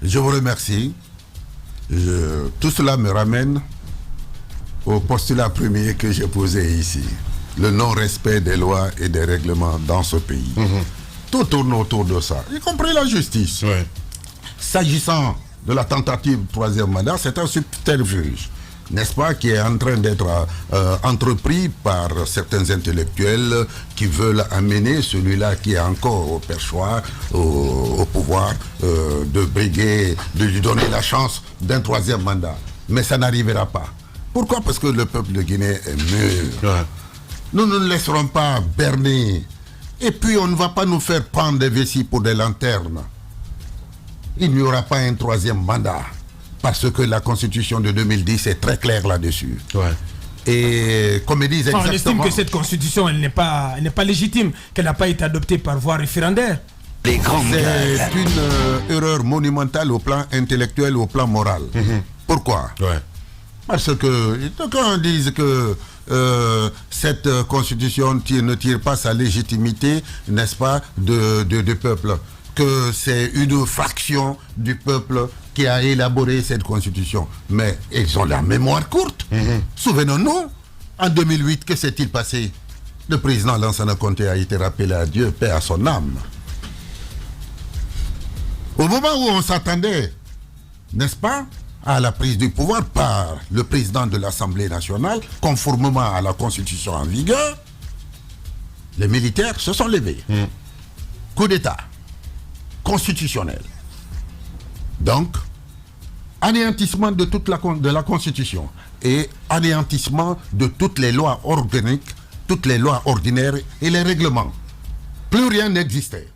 Je vous remercie. Tout cela me ramène au postulat premier que j'ai posé ici. Le non-respect des lois et des règlements dans ce pays. Tout tourne autour de ça, y compris la justice. Ouais. S'agissant de la tentative de troisième mandat, c'est un subterfuge, n'est-ce pas, qui est en train d'être entrepris par certains intellectuels qui veulent amener celui-là qui est encore au perchoir, au pouvoir, de briguer, de lui donner la chance d'un troisième mandat. Mais ça n'arrivera pas. Pourquoi? Parce que le peuple de Guinée est mûr. Ouais. Nous ne le laisserons pas berner. Et puis on ne va pas nous faire prendre des vessies pour des lanternes. Il n'y aura pas un troisième mandat. Parce que la constitution de 2010 est très claire là-dessus. Ouais. Et comme ils disent exactement... On estime que cette constitution, elle n'est pas légitime, qu'elle n'a pas été adoptée par voie référendaire. C'est une erreur monumentale au plan intellectuel, au plan moral. Pourquoi? Ouais. Parce que quand on dit que cette constitution ne tire pas sa légitimité, n'est-ce pas, du peuple, que c'est une fraction du peuple qui a élaboré cette constitution. Mais ils ont la mémoire courte. Souvenons-nous, en 2008, que s'est-il passé? Le président Lansana Conté a été rappelé à Dieu, paix à son âme. Au moment où on s'attendait, n'est-ce pas, à la prise du pouvoir par le président de l'Assemblée nationale, conformément à la constitution en vigueur, les militaires se sont levés. Coup d'État constitutionnel. Donc, anéantissement de toute de la constitution et anéantissement de toutes les lois organiques, toutes les lois ordinaires et les règlements. Plus rien n'existait.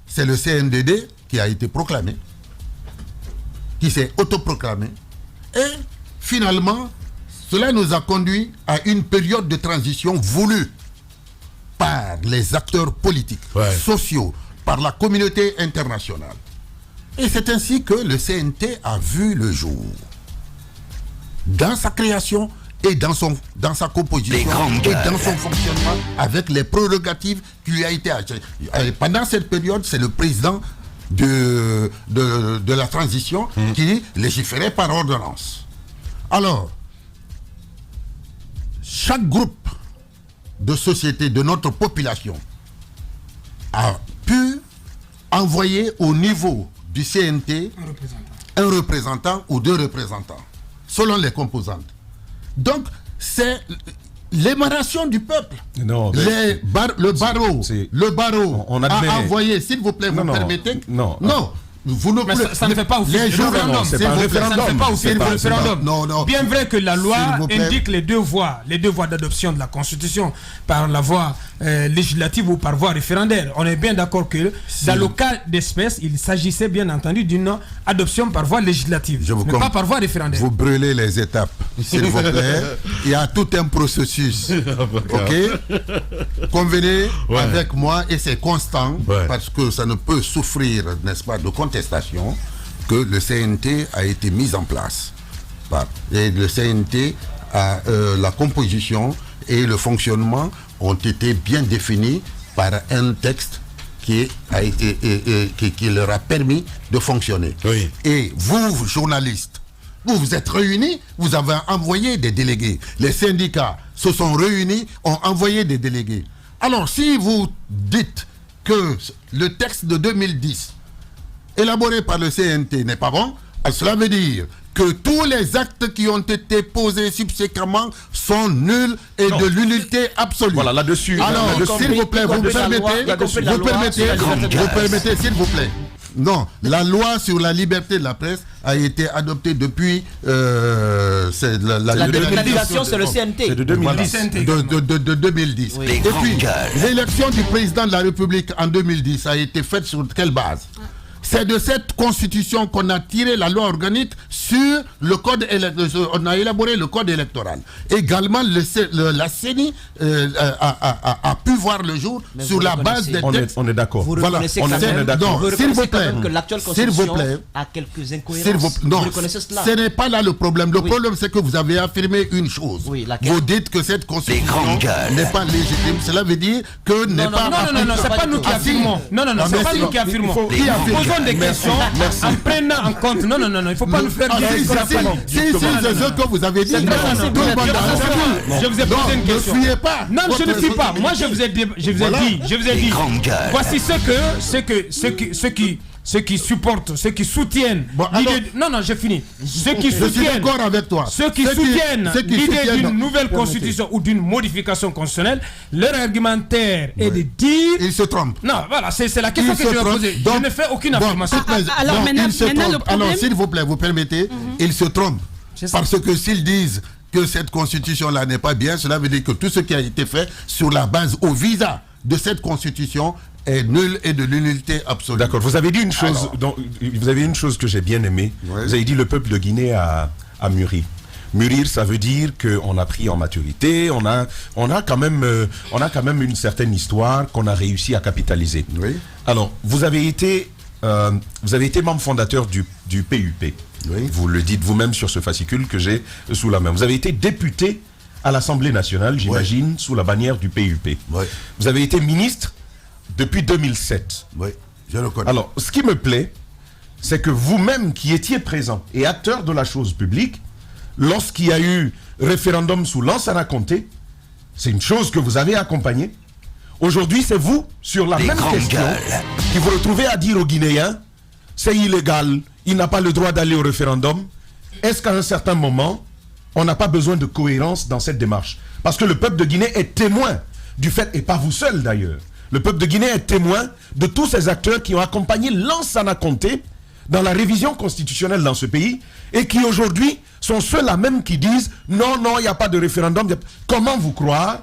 C'est le CNDD qui a été proclamé, qui s'est autoproclamé, et finalement, cela nous a conduit à une période de transition voulue par les acteurs politiques, sociaux, par la communauté internationale. Et c'est ainsi que le CNT a vu le jour. Dans sa création et dans sa composition et dans son fonctionnement, avec les prérogatives qui lui a été achetées. Pendant cette période, c'est le président de la transition qui légiférait par ordonnance. Alors, chaque groupe de société de notre population a pu envoyer au niveau du CNT un représentant ou deux représentants, selon les composantes. Donc, c'est l'émanation du peuple. Non, le barreau on a envoyé, s'il vous plaît, vous permettez? Non. Vous ne mais ça ne fait pas office de référendum. Ça ne fait pas office de référendum. Non. Bien vrai que la loi indique les deux voies d'adoption de la Constitution, par la voie législative ou par voie référendaire. On est bien d'accord que dans le cas d'espèce, il s'agissait bien entendu d'une adoption par voie législative, mais pas par voie référendaire. Vous brûlez les étapes, s'il vous plaît. Il y a tout un processus. Ok? Convenez avec moi, et c'est constant, parce que ça ne peut souffrir, n'est-ce pas, de contestation, que le CNT a été mis en place. Et le CNT, la composition et le fonctionnement ont été bien définis par un texte qui leur a permis de fonctionner. Oui. Et vous, journalistes, vous vous êtes réunis, vous avez envoyé des délégués. Les syndicats se sont réunis, ont envoyé des délégués. Alors, si vous dites que le texte de 2010 élaboré par le CNT n'est pas bon, cela veut dire que tous les actes qui ont été posés subséquemment sont nuls et de nullité absolue. Voilà, là-dessus. Alors, s'il vous plaît, vous permettez, s'il vous plaît. Non, la loi sur la liberté de la presse a été adoptée depuis la délégation sur le CNT. C'est de 2010. De 2010. Oui. Et puis, l'élection du président de la République en 2010 a été faite sur quelle base? C'est de cette constitution qu'on a tiré la loi organique sur le code électoral. On a élaboré le code électoral. Également, la CENI a pu voir le jour sur la base des textes. On est d'accord. Vous reconnaissez quand même que l'actuelle constitution a quelques incohérences. Non, vous reconnaissez cela? Ce n'est pas là le problème. Le problème, c'est que vous avez affirmé une chose. Oui, vous dites que cette constitution n'est pas légitime. Cela veut dire que n'est pas... Non, c'est pas nous qui affirmons. Non, c'est pas nous qui affirmons. des questions en prenant en compte. Non, il ne faut pas nous faire c'est ce que vous avez dit. Je vous ai posé une question. Ne fuyez pas. Non, je ne fuis pas. Moi, je vous ai dit. Voici ceux qui supportent, ceux qui soutiennent. Non, j'ai fini. Ceux qui soutiennent. Je suis d'accord avec toi. Ceux qui soutiennent l'idée d'une nouvelle constitution ou d'une modification constitutionnelle, leur argumentaire est de dire. Ils se trompent. Non, voilà, c'est la question que je vais poser. Je ne fais aucune affirmation. Alors maintenant, s'il vous plaît, vous permettez, ils se trompent. Parce que s'ils disent que cette constitution-là n'est pas bien, cela veut dire que tout ce qui a été fait sur la base au visa de cette constitution est nul et de nullité absolue. D'accord. Vous avez dit une chose, vous avez une chose que j'ai bien aimée. Ouais. Vous avez dit le peuple de Guinée a mûri. Mûrir, ça veut dire qu'on a pris en maturité, on a quand même une certaine histoire qu'on a réussi à capitaliser. Oui. Alors, vous avez été membre fondateur du PUP. Oui. Vous le dites vous-même sur ce fascicule que j'ai sous la main. Vous avez été député à l'Assemblée nationale, j'imagine, sous la bannière du PUP. Oui. Vous avez été ministre depuis 2007. Oui, je le connais. Alors, ce qui me plaît, c'est que vous-même qui étiez présent et acteur de la chose publique, lorsqu'il y a eu référendum sous Lansana Conté, c'est une chose que vous avez accompagnée. Aujourd'hui, c'est vous, sur la même question, qui vous retrouvez à dire aux Guinéens, c'est illégal, il n'a pas le droit d'aller au référendum. Est-ce qu'à un certain moment, on n'a pas besoin de cohérence dans cette démarche? Parce que le peuple de Guinée est témoin du fait, et pas vous seul d'ailleurs, le peuple de Guinée est témoin de tous ces acteurs qui ont accompagné Lansana Conté dans la révision constitutionnelle dans ce pays et qui aujourd'hui sont ceux-là même qui disent non, il n'y a pas de référendum. Comment croire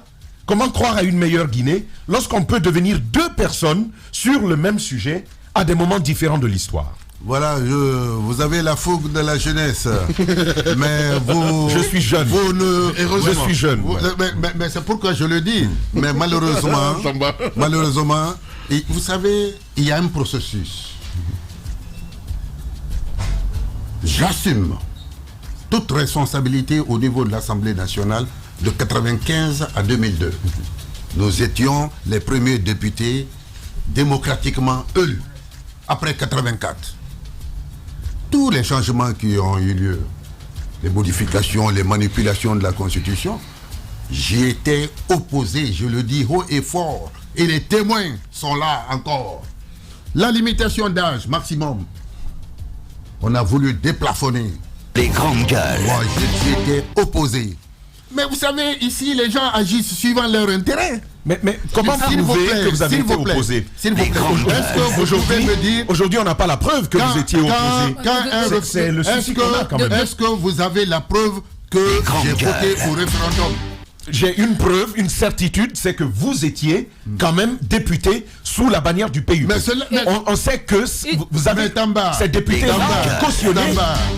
à une meilleure Guinée lorsqu'on peut devenir deux personnes sur le même sujet à des moments différents de l'histoire? Voilà, vous avez la fougue de la jeunesse, mais vous... Je suis jeune. Je suis jeune. Mais c'est pourquoi je le dis. Mais malheureusement, vous savez, il y a un processus. J'assume toute responsabilité au niveau de l'Assemblée nationale de 1995 à 2002. Nous étions les premiers députés démocratiquement élus après 1984. Tous les changements qui ont eu lieu, les modifications, les manipulations de la Constitution, j'y étais opposé, je le dis haut et fort, et les témoins sont là encore. La limitation d'âge maximum, on a voulu déplafonner. Les grandes gueules. Moi, j'y étais opposé. Mais vous savez, ici, les gens agissent suivant leur intérêt. Mais comment vous prouvez que vous avez été opposé? S'il vous plaît, est-ce que vous pouvez me dire... Aujourd'hui, on n'a pas la preuve que vous étiez opposé. C'est le souci qu'on a quand même. Est-ce que vous avez la preuve que j'ai voté au référendum? J'ai une preuve, une certitude, c'est que vous étiez quand même député sous la bannière du PUP. On sait que vous avez ces députés-là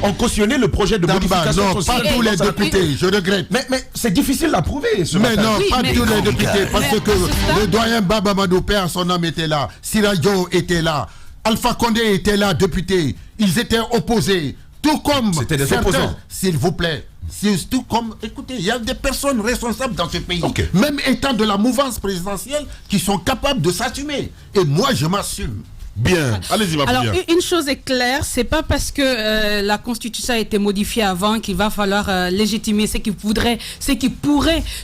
ont cautionné le projet de modification constitutionnelle. Non, pas tous les députés, je regrette. Mais c'est difficile à prouver ce matin. Mais non, pas tous les députés, parce que le doyen Baba Madou, père son homme, était là, Sirajo était là, Alpha Condé était là, député. Ils étaient opposés, tout comme certains, s'il vous plaît. C'est tout comme, écoutez, il y a des personnes responsables dans ce pays, même étant de la mouvance présidentielle, qui sont capables de s'assumer. Et moi, je m'assume. Bien, allez-y, ma Alors, une chose est claire, c'est pas parce que la Constitution a été modifiée avant qu'il va falloir légitimer ce qui pourrait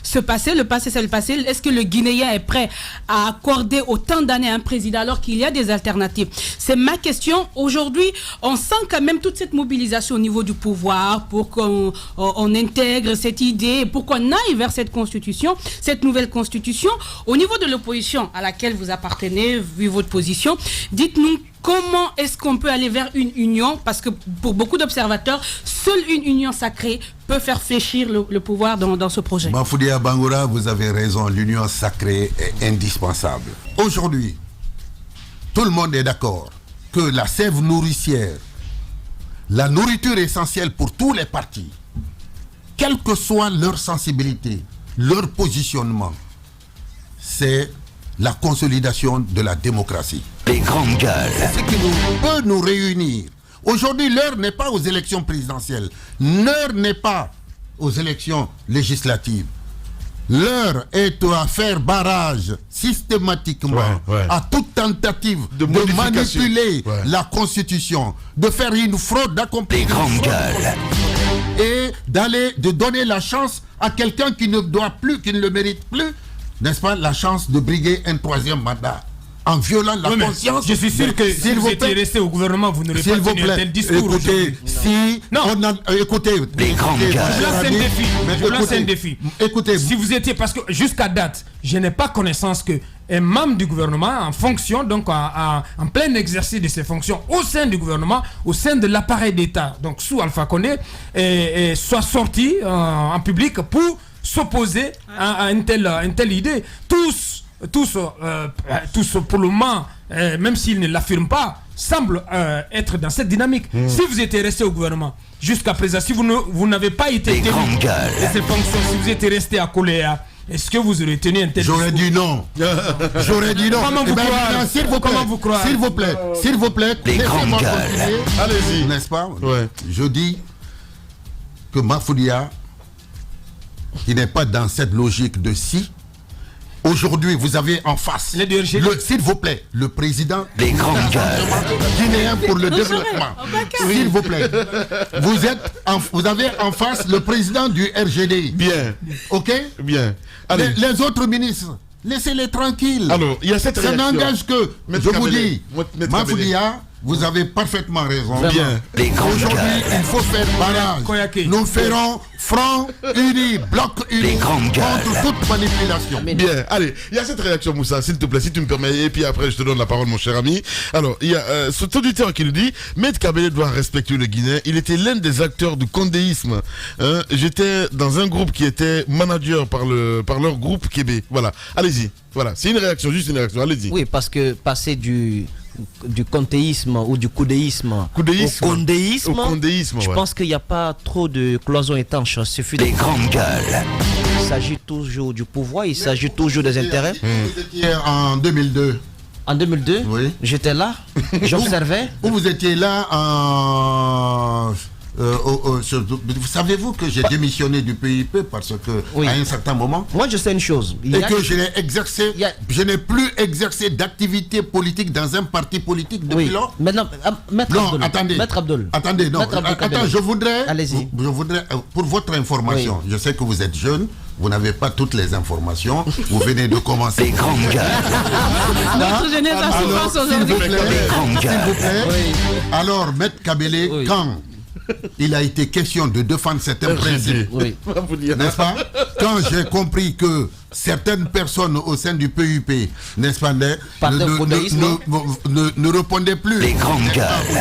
se passer. Le passé, c'est le passé. Est-ce que le Guinéen est prêt à accorder autant d'années à un président alors qu'il y a des alternatives? C'est ma question. Aujourd'hui, on sent quand même toute cette mobilisation au niveau du pouvoir pour qu'on intègre cette idée, pour qu'on aille vers cette constitution, cette nouvelle constitution. Au niveau de l'opposition à laquelle vous appartenez, vu votre position, dites-nous comment est-ce qu'on peut aller vers une union, parce que pour beaucoup d'observateurs, seule une union sacrée peut faire fléchir le pouvoir dans ce projet. Mafoudia Bangoura, vous avez raison, l'union sacrée est indispensable. Aujourd'hui, tout le monde est d'accord que la sève nourricière, la nourriture essentielle pour tous les partis, quelle que soit leur sensibilité, leur positionnement, c'est la consolidation de la démocratie. Les grandes gueules. C'est ce qui peut nous réunir. Aujourd'hui, l'heure n'est pas aux élections présidentielles. L'heure n'est pas aux élections législatives. L'heure est à faire barrage systématiquement à toute tentative de manipuler la Constitution, de faire une fraude, d'accomplir les grandes gueules et de donner la chance à quelqu'un qui ne doit plus, qui ne le mérite plus, n'est-ce pas, la chance de briguer un 3e mandat. En violant la conscience. Je suis sûr que si vous étiez resté au gouvernement, vous n'aurez pas tenu un tel discours. Écoutez, écoutez, les grandes gueules. Je lance un défi. Écoutez, si vous étiez, parce que jusqu'à date, je n'ai pas connaissance que un membre du gouvernement en fonction, donc en plein exercice de ses fonctions au sein du gouvernement, au sein de l'appareil d'État, donc sous Alpha Condé, soit sorti en public pour s'opposer à une telle idée. Tous pour le moment, même s'ils ne l'affirment pas, semblent être dans cette dynamique. Si vous étiez resté au gouvernement jusqu'à présent, si vous n'avez pas été tenu de ces fonctions, si vous étiez resté à Coléa, est-ce que vous aurez tenu un tel discours? J'aurais dit non. J'aurais dit non. Comment vous croire? S'il vous plaît, laissez-moi continuer. Allez-y. N'est-ce pas? Je dis que Mafoudia, qui n'est pas dans cette logique de si. Aujourd'hui, vous avez en face, s'il vous plaît, le président guinéen pour le développement. S'il vous plaît. Vous avez en face le président du RGD. Bien. Ok? Bien. Les autres ministres, laissez-les tranquilles. Alors, il y a cette réaction. Ça n'engage que, je vous dis, Mafoudia, vous avez parfaitement raison. Bien. Aujourd'hui, il faut faire barrage. Nous ferons front uni, bloc uni contre toute manipulation. Bien. Allez, il y a cette réaction, Moussa, s'il te plaît, si tu me permets, et puis après je te donne la parole, mon cher ami. Alors, il y a ce auditeur qui nous dit, Maître Kabele doit respecter le Guinéen. Il était l'un des acteurs du condéisme. J'étais dans un groupe qui était manager par leur groupe Québec. Voilà. Allez-y. Voilà. C'est une réaction, juste une réaction. Allez-y. Oui, parce que passer du contéisme ou du coudéisme au condéisme, je pense qu'il n'y a pas trop de cloisons étanches. Il suffit de... Les grandes gueules. Il s'agit toujours du pouvoir, il s'agit toujours des intérêts. Vous étiez en 2002. En 2002, oui. J'étais là, j'observais. Vous étiez là en... savez-vous que j'ai démissionné du PIP parce que à un certain moment, moi je sais une chose, je n'ai plus exercé d'activité politique dans un parti politique depuis lors. Maintenant, Maître Abdul. Attendez, je voudrais, allez-y. Je voudrais, pour votre information, je sais que vous êtes jeune, vous n'avez pas toutes les informations, vous venez de commencer. Les grandes gueules. Notre jeunesse a souffrance aujourd'hui. S'il vous plaît. Alors, Maître Kabele, quand il a été question de défendre certains principes, n'est-ce pas? Quand j'ai compris que certaines personnes au sein du PUP, n'est-ce pas, ne répondaient plus aux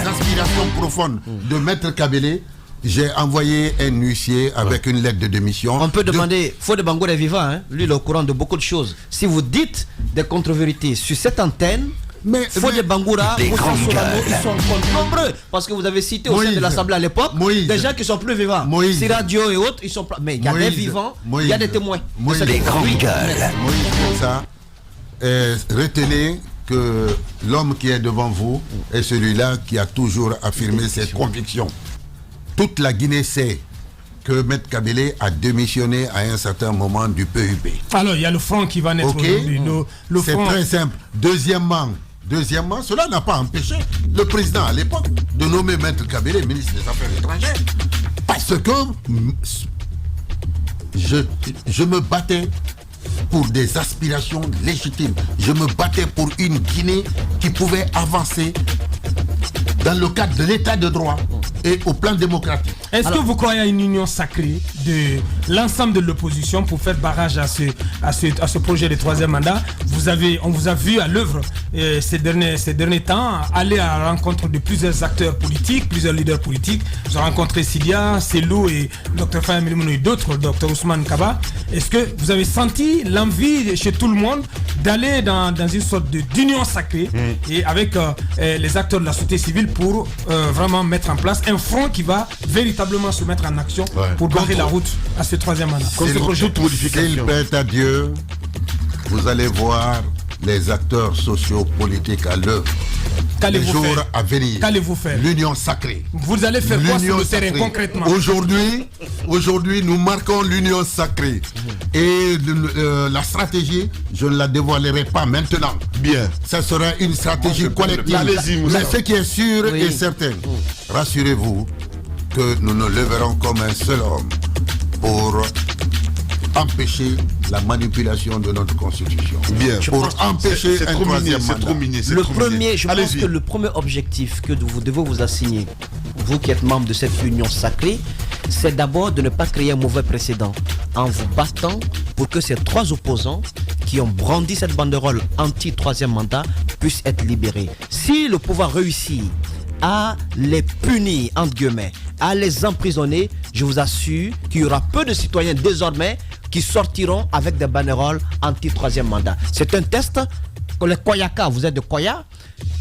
aspirations profondes de Maître Kabele, j'ai envoyé un huissier avec une lettre de démission. On peut demander, Fodé Bango est vivant, hein? Lui il est au courant de beaucoup de choses. Si vous dites des contre-vérités sur cette antenne, Fodé Bangoura, Moussa Solano, ils sont nombreux. Parce que vous avez cité au sein de l'Assemblée à l'époque des gens qui sont plus vivants. Si Radio et autres, ils sont... Mais il y a des vivants, il y a des témoins. Les grandes gueules. Retenez que l'homme qui est devant vous est celui-là qui a toujours affirmé ses convictions. Toute la Guinée sait que Maître Kabele a démissionné à un certain moment du PUP. Alors, il y a le front qui va naître aujourd'hui. C'est très simple. Deuxièmement, cela n'a pas empêché le président à l'époque de nommer Maître Kabele ministre des Affaires étrangères. Parce que je me battais pour des aspirations légitimes. Je me battais pour une Guinée qui pouvait avancer dans le cadre de l'état de droit et au plan démocratique. Est-ce que vous croyez à une union sacrée de l'ensemble de l'opposition pour faire barrage à ce projet de troisième mandat? On vous a vu à l'œuvre ces derniers temps aller à la rencontre de plusieurs acteurs politiques, plusieurs leaders politiques. Vous avez rencontré Sidia, Selou et Dr Fayam Elimounou et d'autres, Dr Ousmane Kaba. Est-ce que vous avez senti l'envie chez tout le monde d'aller dans une sorte d'union sacrée et avec les acteurs de la société civile pour vraiment mettre en place un front qui va véritablement se mettre en action pour barrer la route à ce troisième mandat? S'il plaît à Dieu, vous allez voir les acteurs sociaux-politiques à l'œuvre. les jours à venir. Qu'allez-vous faire? L'union sacrée. Vous allez faire quoi sur le terrain sacrée. concrètement? Aujourd'hui, nous marquons l'union sacrée. Et la stratégie, je ne la dévoilerai pas maintenant. Bien. Ça sera une stratégie collective. Allez-y, Moussa. Mais ce qui est sûr et certain, rassurez-vous que nous nous lèverons comme un seul homme pour empêcher la manipulation de notre constitution. Bien. Pour empêcher c'est un trop troisième miné, c'est mandat. trop miné, c'est Le trop premier, miné. je pense Allez-y. que le premier objectif que vous devez vous assigner, vous qui êtes membre de cette union sacrée, c'est d'abord de ne pas créer un mauvais précédent en vous battant pour que ces 3 opposants qui ont brandi cette banderole anti-troisième mandat puissent être libérés. Si le pouvoir réussit à les punir, entre guillemets, à les emprisonner, je vous assure qu'il y aura peu de citoyens désormais qui sortiront avec des banderoles anti-troisième mandat. C'est un test pour les Koyaka, vous êtes de Koya,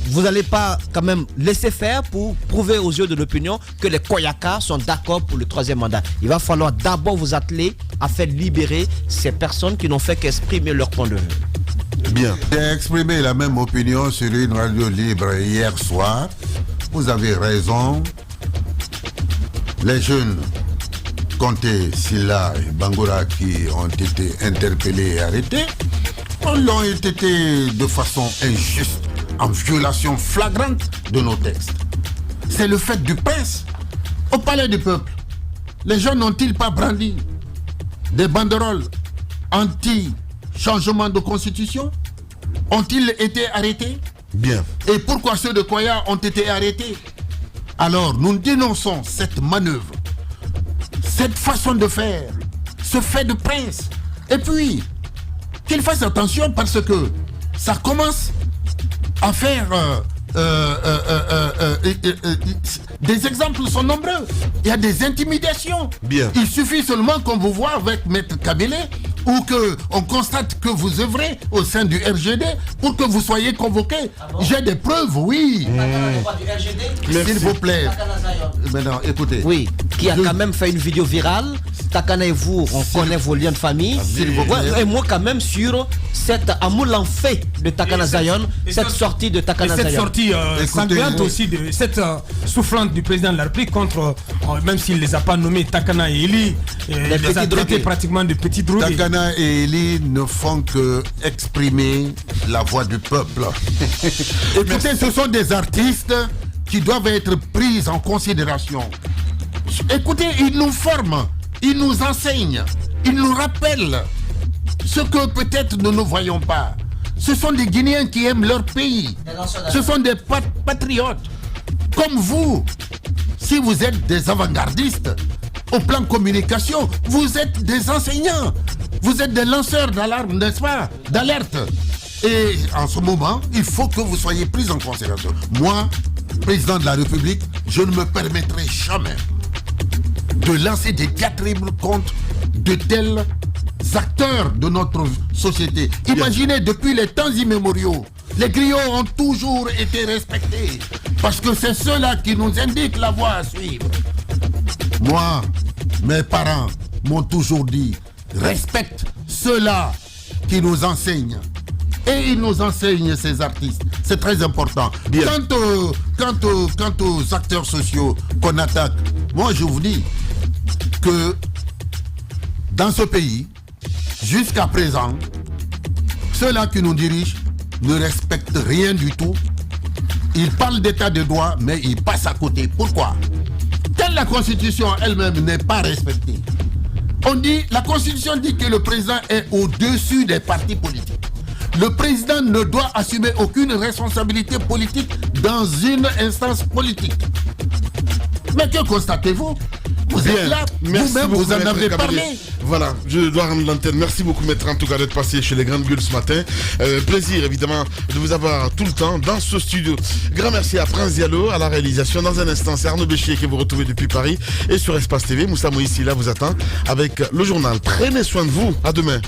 vous n'allez pas quand même laisser faire pour prouver aux yeux de l'opinion que les Koyaka sont d'accord pour le 3e mandat. Il va falloir d'abord vous atteler à faire libérer ces personnes qui n'ont fait qu'exprimer leur point de vue. Bien. J'ai exprimé la même opinion sur une radio libre hier soir. Vous avez raison. Les jeunes Conté, Silla et Bangoura qui ont été interpellés et arrêtés l'ont été de façon injuste, en violation flagrante de nos textes. C'est le fait du prince. Au palais du peuple, les jeunes n'ont-ils pas brandi des banderoles anti-changement de constitution? Ont-ils été arrêtés? Bien. Et pourquoi ceux de Koya ont été arrêtés? Alors, nous dénonçons cette manœuvre, cette façon de faire, ce fait de prince. Et puis, qu'il fasse attention parce que ça commence à faire... des exemples sont nombreux. Il y a des intimidations. Bien. Il suffit seulement qu'on vous voit avec Maître Kabele ou qu'on constate que vous œuvrez au sein du RGD pour que vous soyez convoqué. J'ai des preuves, oui. S'il vous plaît. Maintenant, écoutez. Oui, qui a quand même fait une vidéo virale. Takana et vous, on connaît vos liens de famille. Ouais, et moi quand même sur cette amour l'enfait de Takana Zion, cette sortie de Takana Zion. Cette sortie sanglante aussi, de cette soufflante du président de la République contre, même s'il ne les a pas nommés Takana et Eli, les a traités pratiquement de petits drogués. Takana et Eli ne font que exprimer la voix du peuple. Écoutez, ce sont des artistes qui doivent être pris en considération. Écoutez, ils nous forment, ils nous enseignent, ils nous rappellent ce que peut-être nous ne voyons pas. Ce sont des Guinéens qui aiment leur pays. Ce sont des patriotes. Comme vous, si vous êtes des avant-gardistes, au plan communication, vous êtes des enseignants. Vous êtes des lanceurs d'alarme, n'est-ce pas? D'alerte. Et en ce moment, il faut que vous soyez pris en considération. Moi, président de la République, je ne me permettrai jamais de lancer des diatribes contre de tels acteurs de notre société. Imaginez, depuis les temps immémoriaux, les griots ont toujours été respectés parce que c'est ceux-là qui nous indiquent la voie à suivre. Moi, mes parents m'ont toujours dit, respecte ceux-là qui nous enseignent. Et ils nous enseignent, ces artistes. C'est très important. Quant aux acteurs sociaux qu'on attaque, moi je vous dis que dans ce pays, jusqu'à présent, ceux-là qui nous dirigent ne respectent rien du tout. Ils parlent d'état de droit, mais ils passent à côté. Pourquoi? Telle la Constitution elle-même n'est pas respectée. On dit, la Constitution dit que le président est au-dessus des partis politiques. Le président ne doit assumer aucune responsabilité politique dans une instance politique. Mais que constatez-vous? Vous êtes là, vous-même, vous en avez parlé. Voilà, je dois rendre l'antenne. Merci beaucoup, maître, en tout cas, d'être passé chez les Grandes Gueules ce matin. Plaisir, évidemment, de vous avoir tout le temps dans ce studio. Grand merci à Prince Diallo, à la réalisation. Dans un instant, c'est Arnaud Béchier que vous retrouvez depuis Paris et sur Espace TV. Moussa Moïsi, là, vous attend avec le journal. Prenez soin de vous. À demain.